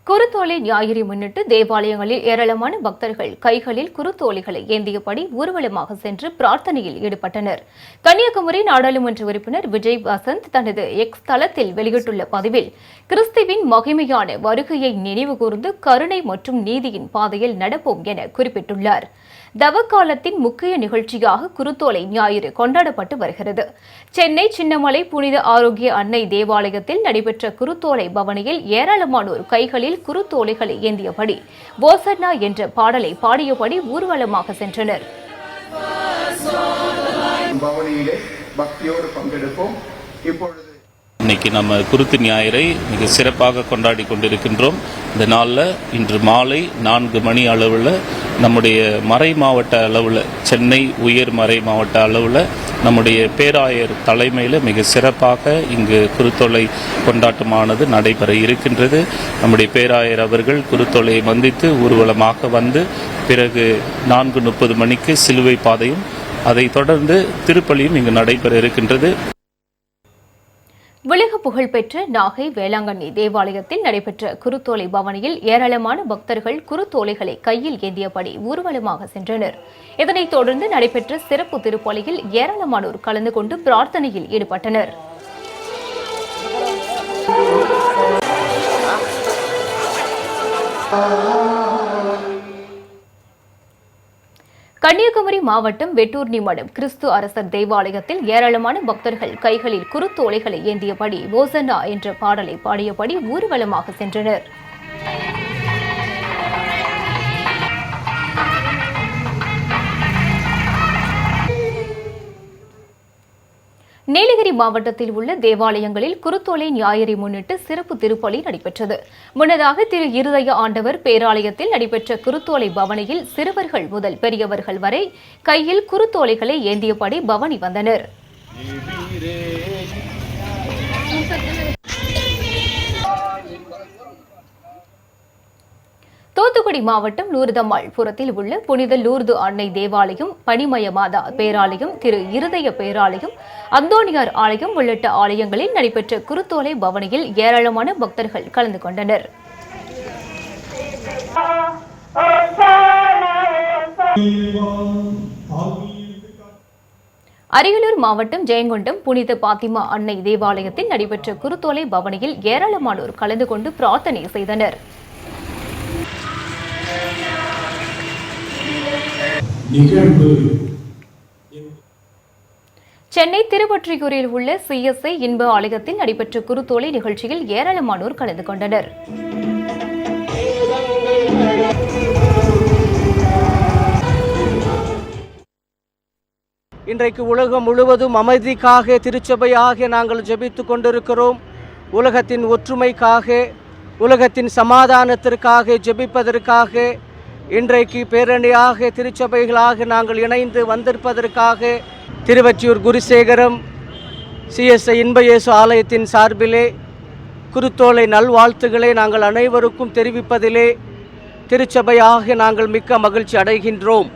குருத்தோலை ஞாயிறை முன்னிட்டு தேவாலயங்களில் ஏராளமான பக்தர்கள் கைகளில் குருத்தோலைகளை ஏந்தியபடி ஊர்வலமாக சென்று பிரார்த்தனையில் ஈடுபட்டனர். கன்னியாகுமரி நாடாளுமன்ற உறுப்பினர் விஜய் வசந்த் தனது எக்ஸ் தளத்தில் வெளியிட்டுள்ள பதிவில், கிறிஸ்துவின் மகிமையான வருகையை நினைவுகூர்ந்து கருணை மற்றும் நீதியின் பாதையில் நடப்போம் என குறிப்பிட்டுள்ளார். தவக்காலத்தின் முக்கிய நிகழ்ச்சியாக குருத்தோலை ஞாயிறு கொண்டாடப்பட்டு வருகிறது. சென்னை சின்னமலை புனித ஆரோக்கிய அன்னை தேவாலயத்தில் நடைபெற்ற குருத்தோலை பவனியில் ஏராளமானோர் கைகளில் குருத்தோலைகளை ஏந்தியபடி ஓசன்னா என்ற பாடலை பாடியபடி ஊர்வலமாக சென்றனர். இன்னைக்கு நம்ம குருத்து ஞாயிறை மிக சிறப்பாக கொண்டாடி கொண்டிருக்கின்றோம். இந்த நாளில் இன்று மாலை 4 மணி அளவில் நம்முடைய மறை மாவட்ட அளவில், சென்னை உயர் மறை மாவட்ட அளவில் நம்முடைய பேராயர் தலைமையில் மிக சிறப்பாக இங்கு குருத்தோலை கொண்டாட்டமானது நடைபெற இருக்கின்றது. நம்முடைய பேராயர் அவர்கள் குருத்தோலையை வந்தித்து ஊர்வலமாக வந்து பிறகு 4:30 மணிக்கு சிலுவை பாதையும் அதைத் தொடர்ந்து திருப்பலியும் இங்கு நடைபெற இருக்கின்றது. உலக புகழ்பெற்ற நாகை வேளாங்கண்ணி தேவாலயத்தில் நடைபெற்ற குருத்தோலை பவனியில் ஏராளமான பக்தர்கள் குருத்தோலைகளை கையில் ஏந்தியபடி ஊர்வலமாக சென்றனர். இதனைத் தொடர்ந்து நடைபெற்ற சிறப்பு திருப்பலியில் ஏராளமானோர் கலந்து கொண்டு பிரார்த்தனையில் ஈடுபட்டனர். கன்னியாகுமரி மாவட்டம் வெட்டூர்னி மடம் கிறிஸ்து அரசர் தேவாலயத்தில் ஏராளமான பக்தர்கள் கைகளில் குருத்தோலைகளை ஏந்தியபடி ஓசன்னா என்ற பாடலை பாடியபடி ஊர்வலமாக சென்றனர். நீலகிரி மாவட்டத்தில் உள்ள தேவாலயங்களில் குருத்தோலை ஞாயிறை முன்னிட்டு சிறப்பு திருப்பலி நடைபெற்றது. முன்னதாக திரு இருதய ஆண்டவர் பேராலயத்தில் நடைபெற்ற குருத்தோலை பவனியில் சிறுவர்கள் முதல் பெரியவர்கள் வரை கையில் குருத்தோலைகளை ஏந்தியபடி பவனி வந்தனர். தூத்துக்குடி மாவட்டம் லூர்தம்மாள் புரத்தில் உள்ள புனித லூர்து அன்னை தேவாலயம், பனிமய மாதா பேராலயம், திரு இருதய பேராலயம், அந்தோணியார் ஆலயம் உள்ளிட்ட ஆலயங்களில் நடைபெற்ற குருத்தோலை பவனியில் ஏராளமான பக்தர்கள் கலந்து கொண்டனர். அரியலூர் மாவட்டம் ஜெயங்கொண்டம் புனித பாத்திமா அன்னை தேவாலயத்தில் நடைபெற்ற குருத்தோலை பவனியில் ஏராளமானோர் கலந்து கொண்டு பிரார்த்தனை செய்தனர். சென்னை திருவொற்றியூரில் உள்ள CSI இன்ப ஆலயத்தில் நடைபெற்ற குருத்தோலை நிகழ்ச்சியில் ஏராளமானோர் கலந்து கொண்டனர். இன்றைக்கு உலகம் முழுவதும் அமைதிக்காக திருச்சபையாக நாங்கள் ஜெபித்துக் கொண்டிருக்கிறோம். உலகத்தின் ஒற்றுமைக்காக, உலகத்தின் சமாதானத்திற்காக ஜெபிப்பதற்காக இன்றைக்கு பேரணியாக திருச்சபைகளாக நாங்கள் இணைந்து வந்திருப்பதற்காக திருவொற்றியூர் குருசேகரம் CSI இன்ப இயேசு ஆலயத்தின் சார்பிலே குருத்தோலை நல்வாழ்த்துக்களை நாங்கள் அனைவருக்கும் தெரிவிப்பதிலே திருச்சபையாக நாங்கள் மிக்க மகிழ்ச்சி அடைகின்றோம்.